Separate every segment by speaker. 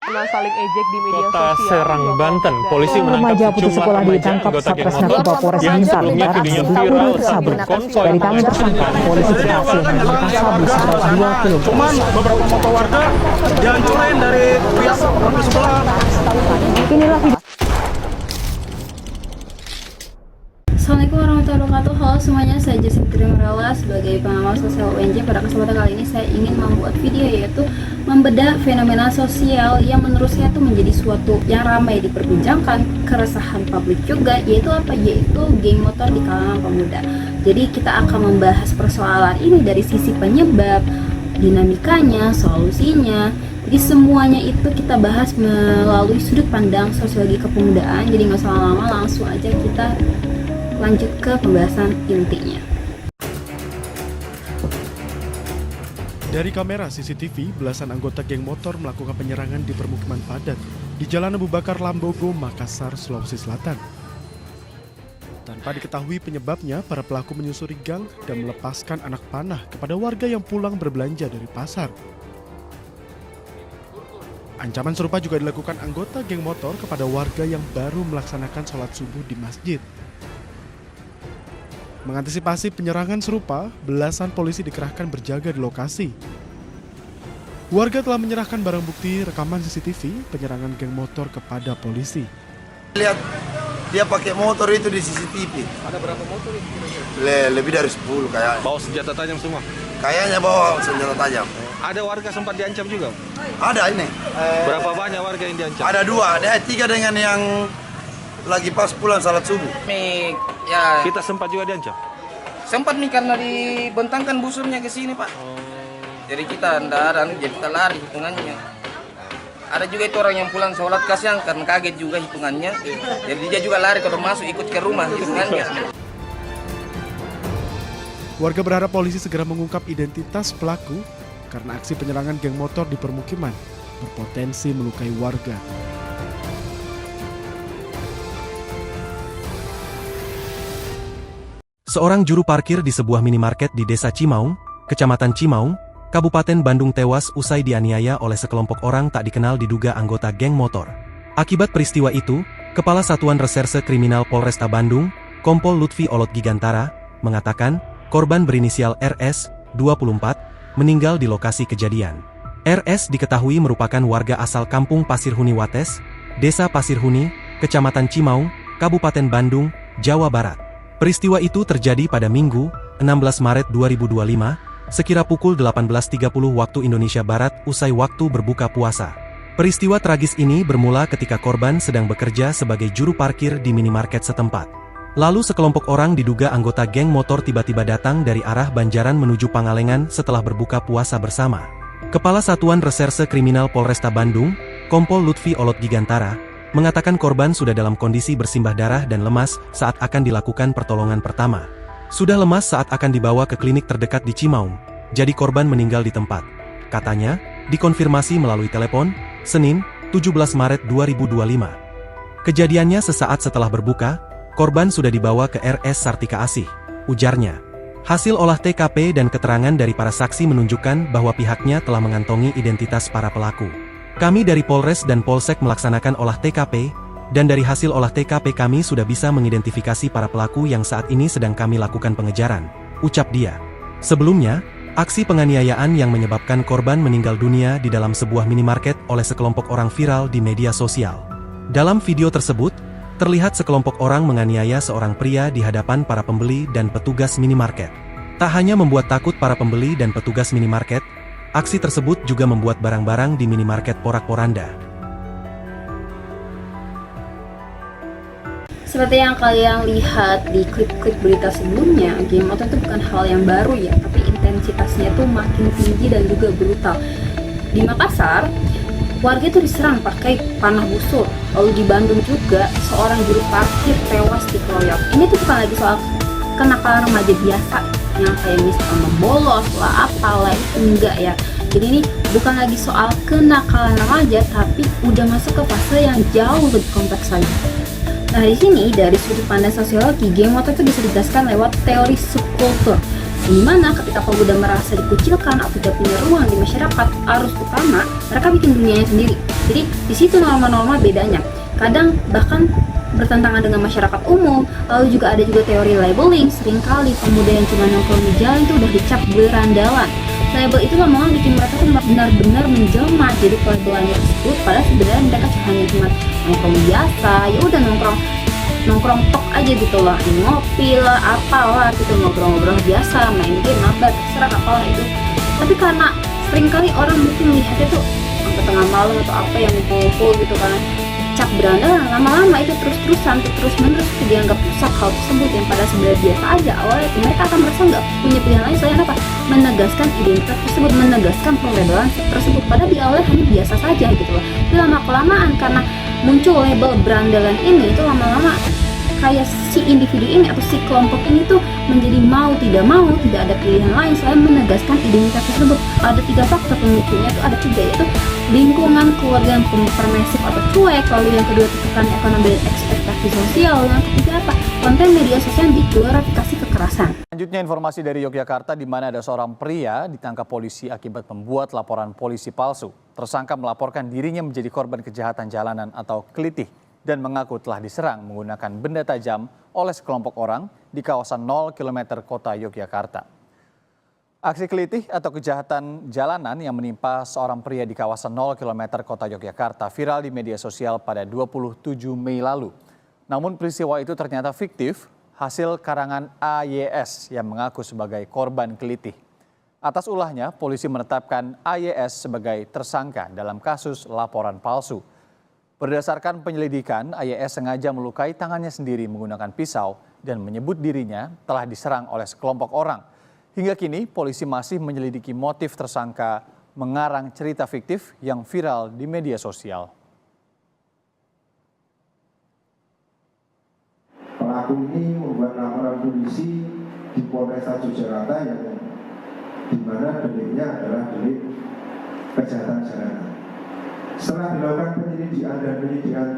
Speaker 1: saling ejek di media
Speaker 2: Kota
Speaker 1: sosial.
Speaker 2: Serang, Banten, polisi
Speaker 3: remaja
Speaker 2: menangkap
Speaker 3: putus
Speaker 2: sejumlah
Speaker 3: sekolah
Speaker 2: remaja
Speaker 3: ditangkap
Speaker 2: anggota geng
Speaker 3: Satres
Speaker 2: motor
Speaker 3: Narkoba Polres
Speaker 2: yang
Speaker 3: Blitar
Speaker 2: sebelumnya
Speaker 3: Barat
Speaker 2: videonya
Speaker 3: Sabtu
Speaker 2: viral saat
Speaker 3: sabun.
Speaker 2: berkonvoy
Speaker 3: Dari tangan tersangka, polisi berhasil mengamankan sabu seberat 2 kg.
Speaker 4: Cuman beberapa motor warga dihancurin dari pihak warga sebelah.
Speaker 3: Inilah video.
Speaker 5: Assalamualaikum warahmatullahi wabarakatuh. Halo semuanya, saya Jessie Trimarella sebagai pengamal sosial UNJ. Pada kesempatan kali ini saya ingin membuat video yaitu membedah fenomena sosial yang menurut saya itu menjadi suatu yang ramai diperbincangkan, keresahan publik juga, yaitu apa? Yaitu geng motor di kalangan pemuda. Jadi kita akan membahas persoalan ini dari sisi penyebab, dinamikanya, solusinya. Jadi semuanya itu kita bahas melalui sudut pandang sosiologi kepemudaan. Jadi nggak usah lama-lama, langsung aja kita lanjut ke pembahasan intinya.
Speaker 4: Dari kamera CCTV, belasan anggota geng motor melakukan penyerangan di permukiman padat di Jalan Abu Bakar Lambogo, Makassar, Sulawesi Selatan. Tanpa diketahui penyebabnya, para pelaku menyusuri gang dan melepaskan anak panah kepada warga yang pulang berbelanja dari pasar. Ancaman serupa juga dilakukan anggota geng motor kepada warga yang baru melaksanakan sholat subuh di masjid. Mengantisipasi penyerangan serupa, belasan polisi dikerahkan berjaga di lokasi. Warga telah menyerahkan barang bukti rekaman CCTV penyerangan geng motor kepada polisi.
Speaker 6: Lihat, dia pakai motor itu di CCTV.
Speaker 7: Ada berapa motor itu?
Speaker 6: Lebih dari 10 kayaknya.
Speaker 7: Bawa senjata tajam semua?
Speaker 6: Kayaknya bawa senjata tajam.
Speaker 7: Ada warga sempat diancam juga?
Speaker 6: Ada ini.
Speaker 7: Berapa banyak warga yang diancam?
Speaker 6: Ada 2, ada 3 dengan yang lagi pas pulang salat subuh.
Speaker 8: Ya,
Speaker 7: Kita sempat juga diancam?
Speaker 8: sempat nih karena dibentangkan busurnya ke sini, Pak. Jadi kita jadi kita lari hitungannya. Ada juga itu orang yang pulang sholat kasihan karena kaget juga hitungannya. Jadi dia juga lari kalau masuk ikut ke rumah hitungannya.
Speaker 4: Warga berharap polisi segera mengungkap identitas pelaku karena aksi penyerangan geng motor di permukiman berpotensi melukai warga.
Speaker 9: Seorang juru parkir di sebuah minimarket di Desa Cimaung, Kecamatan Cimaung, Kabupaten Bandung tewas usai dianiaya oleh sekelompok orang tak dikenal diduga anggota geng motor. Akibat peristiwa itu, Kepala Satuan Reserse Kriminal Polresta Bandung, Kompol Lutfi Olot Gigantara, mengatakan korban berinisial RS, 24, meninggal di lokasi kejadian. RS diketahui merupakan warga asal Kampung Pasirhuni Wates, Desa Pasirhuni, Kecamatan Cimaung, Kabupaten Bandung, Jawa Barat. Peristiwa itu terjadi pada Minggu, 16 Maret 2025, sekira pukul 18.30 waktu Indonesia Barat usai waktu berbuka puasa. Peristiwa tragis ini bermula ketika korban sedang bekerja sebagai juru parkir di minimarket setempat. Lalu sekelompok orang diduga anggota geng motor tiba-tiba datang dari arah Banjaran menuju Pangalengan setelah berbuka puasa bersama. Kepala Satuan Reserse Kriminal Polresta Bandung, Kompol Lutfi Olot Gigantara, mengatakan korban sudah dalam kondisi bersimbah darah dan lemas saat akan dilakukan pertolongan pertama. Sudah lemas saat akan dibawa ke klinik terdekat di Cimaung, jadi korban meninggal di tempat. Katanya, dikonfirmasi melalui telepon, Senin, 17 Maret 2025. Kejadiannya sesaat setelah berbuka, korban sudah dibawa ke RS Sartika Asih, ujarnya. Hasil olah TKP dan keterangan dari para saksi menunjukkan bahwa pihaknya telah mengantongi identitas para pelaku. Kami dari Polres dan Polsek melaksanakan olah TKP, dan dari hasil olah TKP kami sudah bisa mengidentifikasi para pelaku yang saat ini sedang kami lakukan pengejaran, ucap dia. Sebelumnya, aksi penganiayaan yang menyebabkan korban meninggal dunia di dalam sebuah minimarket oleh sekelompok orang viral di media sosial. Dalam video tersebut, terlihat sekelompok orang menganiaya seorang pria di hadapan para pembeli dan petugas minimarket. Tak hanya membuat takut para pembeli dan petugas minimarket, aksi tersebut juga membuat barang-barang di minimarket porak-poranda.
Speaker 5: Seperti yang kalian lihat di klip-klip berita sebelumnya, geng motor itu bukan hal yang baru ya, tapi intensitasnya tuh makin tinggi dan juga brutal. Di Makassar, warga itu diserang pakai panah busur. Lalu di Bandung juga, seorang juru parkir tewas dikeroyok. Ini tuh bukan lagi soal kenakalan remaja biasa yang kayak misalnya membolos lah apalah, itu enggak ya. Jadi ini bukan lagi soal kenakalan remaja, tapi udah masuk ke fase yang jauh lebih kompleks lagi. Nah di sini dari sudut pandang sosiologi, geng motor itu bisa dijelaskan lewat teori subkultur. Dimana ketika pemuda merasa dikucilkan atau tidak punya ruang di masyarakat arus utama, mereka bikin dunianya sendiri. Jadi di situ norma-norma bedanya. Kadang bahkan bertentangan dengan masyarakat umum. Lalu juga ada teori labeling. Seringkali pemuda yang cuma nongkrong di jalan itu udah dicap berandalan. Label itu lama-lama bikin mereka tuh benar-benar menjelma jadi pelabelannya tersebut, padahal sebenarnya mereka hanya cuma nongkrong biasa, ya udah nongkrong tok aja gitu lah, ngopi lah, apalah gitu, ngobrol-ngobrol biasa, main game, mabar, terserah apalah itu. Tapi karena seringkali orang mungkin melihatnya tuh sampai tengah malam atau apa yang ngumpul gitu kan, cap berandalan, lama-lama itu terus-menerus itu dianggap rusak hal tersebut yang pada sebenarnya biasa aja. Awalnya mereka akan merasa nggak punya pilihan lain selain apa? Menegaskan identitas tersebut, menegaskan pelabelan tersebut, padahal di awalnya hanya biasa saja gitu loh. Tapi lama-kelamaan karena muncul label berandalan ini, itu lama-lama kayak si individu ini atau si kelompok ini tuh menjadi mau tidak ada pilihan lain selain menegaskan identitas tersebut. Ada 3 faktor pemicunya, itu ada 3, yaitu lingkungan keluarga yang permisif atau cuek, lalu yang kedua tekanan ekonomi dan ekspektasi sosial, yang ketiga apa? Konten media sosial yang diglorifikasi kekerasan.
Speaker 1: Selanjutnya informasi dari Yogyakarta, di mana ada seorang pria ditangkap polisi akibat membuat laporan polisi palsu. Tersangka melaporkan dirinya menjadi korban kejahatan jalanan atau kelitih dan mengaku telah diserang menggunakan benda tajam oleh sekelompok orang di kawasan 0 km kota Yogyakarta. Aksi kelitih atau kejahatan jalanan yang menimpa seorang pria di kawasan 0 km kota Yogyakarta viral di media sosial pada 27 Mei lalu. Namun peristiwa itu ternyata fiktif, hasil karangan AYS yang mengaku sebagai korban kelitih. Atas ulahnya, polisi menetapkan AYS sebagai tersangka dalam kasus laporan palsu. Berdasarkan penyelidikan, AYS sengaja melukai tangannya sendiri menggunakan pisau dan menyebut dirinya telah diserang oleh sekelompok orang. Hingga kini, polisi masih menyelidiki motif tersangka mengarang cerita fiktif yang viral di media sosial.
Speaker 2: Pelaku ini membuat laporan polisi di Polresta Yogyakarta yang dimana deliknya adalah delik kejahatan jalanan. Setelah dilakukan penyelidikan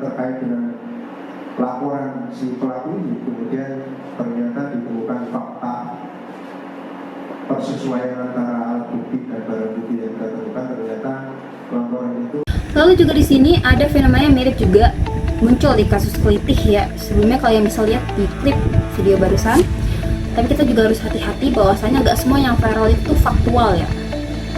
Speaker 2: terkait dengan laporan si pelaku ini, kemudian ternyata ditemukan fakta persesuaian antara alat bukti dan barang bukti yang kita temukan. Ternyata laporan itu.
Speaker 5: Lalu juga di sini ada fenomena mirip juga muncul di kasus kelitih ya. Sebelumnya kalian bisa lihat di klip video barusan. Tapi kita juga harus hati-hati bahwasanya nggak semua yang viral itu faktual ya,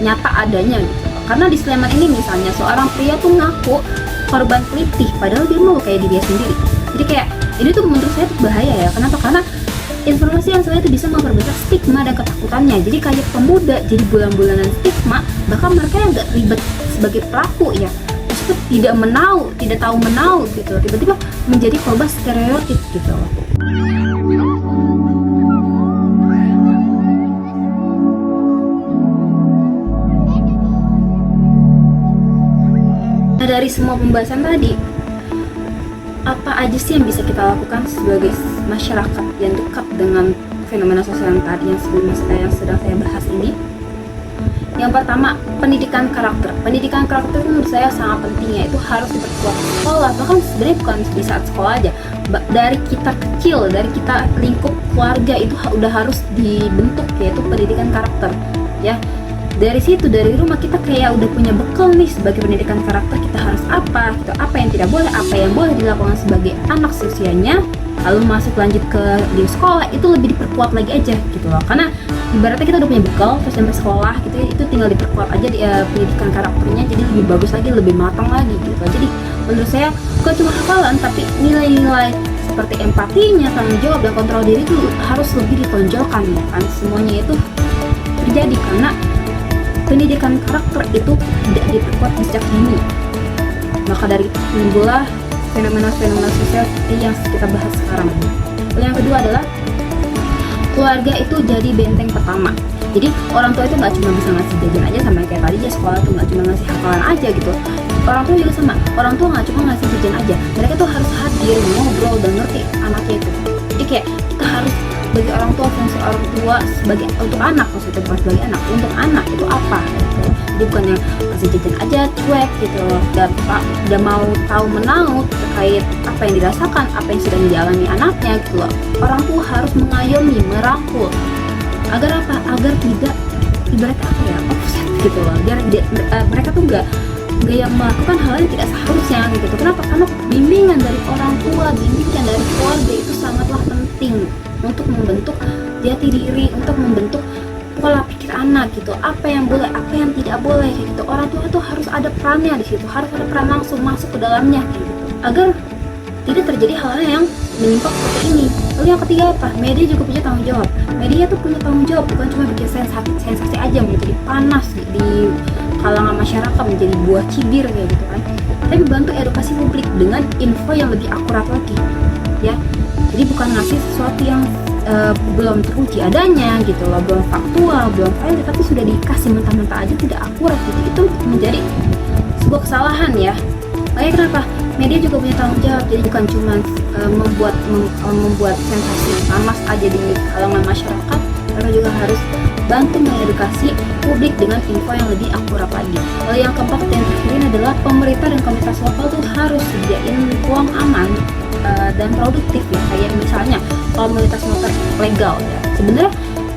Speaker 5: nyata adanya gitu. Karena di Sleman ini misalnya seorang pria tuh ngaku korban kelitih padahal dia mau kayak diri sendiri. Jadi kayak ini tuh menurut saya tuh bahaya ya. Kenapa? Karena informasi yang selain itu bisa memperbesar stigma dan ketakutannya. Jadi kayak pemuda jadi bulan-bulanan stigma, bahkan mereka yang nggak terlibat sebagai pelaku ya, itu tidak tahu menau gitu, tiba-tiba menjadi korban stereotip gitu. Nah, dari semua pembahasan tadi, apa aja sih yang bisa kita lakukan sebagai masyarakat yang dekat dengan fenomena sosial yang tadi yang sedang saya bahas ini? Yang pertama, pendidikan karakter. Pendidikan karakter itu menurut saya sangat penting ya, itu harus diperkuat di sekolah, bahkan sebenarnya bukan di saat sekolah aja. Dari kita kecil, dari kita lingkup keluarga itu udah harus dibentuk, yaitu pendidikan karakter ya. Dari situ, dari rumah kita kayak udah punya bekal nih sebagai pendidikan karakter, kita harus apa gitu, apa yang tidak boleh, apa yang boleh dilakukan sebagai anak seusianya. Lalu masuk lanjut ke di sekolah itu lebih diperkuat lagi aja gitu loh, karena ibaratnya kita udah punya bekal terus sampai sekolah gitu, itu tinggal diperkuat aja di pendidikan karakternya, jadi lebih bagus lagi, lebih matang lagi gitu. Jadi menurut saya bukan cuma hafalan, tapi nilai-nilai seperti empatinya, tanggung jawab dan kontrol diri itu harus lebih ditonjolkan ya kan. Semuanya itu terjadi karena pendidikan karakter itu tidak diperkuat sejak dini. Maka dari timbullah fenomena-fenomena sosial seperti yang kita bahas sekarang. Lalu yang kedua adalah keluarga itu jadi benteng pertama. Jadi orang tua itu nggak cuma bisa ngasih jajan aja sama kayak tadi ya, sekolah tuh nggak cuma ngasih hafalan aja gitu. Orang tua juga sama, orang tua nggak cuma ngasih jajan aja, mereka tuh harus hadir, ngobrol dan ngerti anaknya itu. Jadi kayak kita harus bagi orang tua, fungsi orang tua sebagai untuk anak, maksudnya bukan sebagai anak, untuk anak itu apa gitu. Jadi bukan yang kasih jajan aja cuek gitu loh, dan mau tahu menau terkait apa yang dirasakan, apa yang sedang dialami anaknya gitu loh. Orang tua harus mengayomi, merangkul Agar apa? Agar tidak ibarat apa ya, offset gitu loh, biar mereka tuh nggak yang melakukan hal yang tidak seharusnya gitu. Kenapa? Karena bimbingan dari orang tua, bimbingan dari keluarga itu sangatlah penting untuk membentuk jati diri, untuk membentuk pola pikir anak gitu. Apa yang boleh, apa yang tidak boleh kayak gitu. Orang tua tuh harus ada perannya di situ, harus ada peran langsung masuk ke dalamnya kayak gitu. Agar tidak terjadi hal-hal yang menyimpang seperti ini. Lalu yang ketiga apa? Media juga punya tanggung jawab. Media tuh punya tanggung jawab, bukan cuma bikin sensasi aja, menjadi panas di kalangan masyarakat, menjadi buah cibir kayak gitu kan. Tapi bantu edukasi publik dengan info yang lebih akurat lagi, ya. Jadi bukan ngasih sesuatu yang belum teruji adanya gitu loh, belum faktual, belum valid, tapi sudah dikasih mentah-mentah aja tidak akurat gitu. Itu menjadi sebuah kesalahan ya. Makanya kenapa media juga punya tanggung jawab, jadi bukan cuma membuat sensasi panas aja di kalangan masyarakat, mereka juga harus bantu mengedukasi publik dengan info yang lebih akurat lagi. Lalu yang keempat dan terakhir ini adalah pemerintah dan komunitas lokal tuh harus sediain ruang aman dan produktif ya, kayak misalnya komunitas motor legal ya. Sebenarnya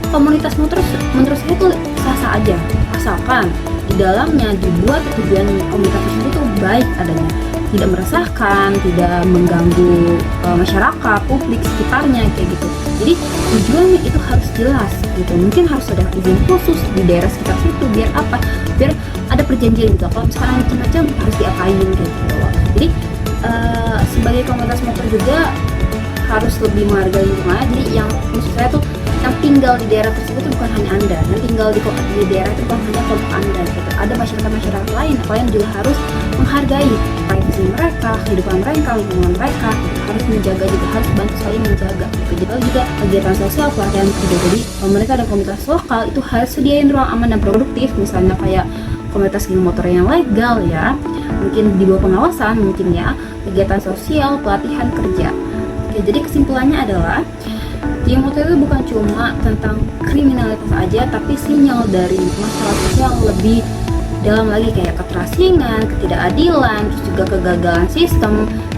Speaker 5: komunitas motor menurut saya tuh sah-sah aja, asalkan di dalamnya dibuat tujuan komunitas tersebut tuh baik adanya, tidak meresahkan, tidak mengganggu masyarakat, publik sekitarnya kayak gitu. Jadi tujuannya itu harus jelas gitu. Mungkin harus ada izin khusus di daerah sekitar situ, biar apa? Biar ada perjanjian gitu. Kalau misalkan macam-macam harus diapain kayak gitu loh. Jadi sebagai komunitas motor juga harus lebih menghargai lingkungan. Jadi yang maksud saya tuh yang tinggal di daerah tersebut itu bukan hanya Anda, yang tinggal di daerah itu bukan hanya kelompok Anda gitu. Ada masyarakat lain, kalian juga harus menghargai privasi mereka, kehidupan mereka, lingkungan mereka, harus menjaga juga, harus bantu saling menjaga gitu. Jadi juga kegiatan sosial, pelatihan kerja. Jadi pemerintah dan komunitas lokal itu harus sediain ruang aman dan produktif, misalnya kayak komunitas geng motor yang legal ya, mungkin di bawah pengawasan mungkin ya, kegiatan sosial, pelatihan kerja. Oke, jadi kesimpulannya adalah geng motor itu bukan cuma tentang kriminalitas aja, tapi sinyal dari masalah sosial lebih dalam lagi, kayak keterasingan, ketidakadilan, terus juga kegagalan sistem.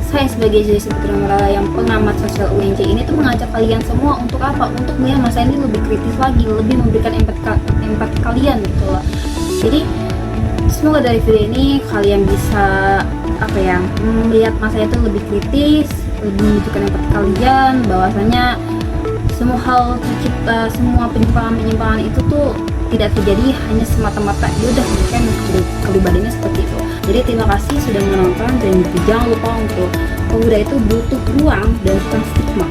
Speaker 5: Saya sebagai Jason Trimerala yang pengamat sosial UNJ ini tuh mengajak kalian semua untuk apa? Untuk melihat masa ini lebih kritis lagi, lebih memberikan empati kalian gitu loh. Jadi semoga dari video ini kalian bisa apa ya, melihat masa itu lebih kritis, lebih menunjukkan empati kalian, bahwasanya semua hal tercipta, semua penyimpangan itu tuh tidak terjadi hanya semata-mata yaudah mungkin kepribadiannya seperti itu. Jadi terima kasih sudah menonton, dan jangan lupa untuk pemuda itu butuh ruang dan bukan stigma.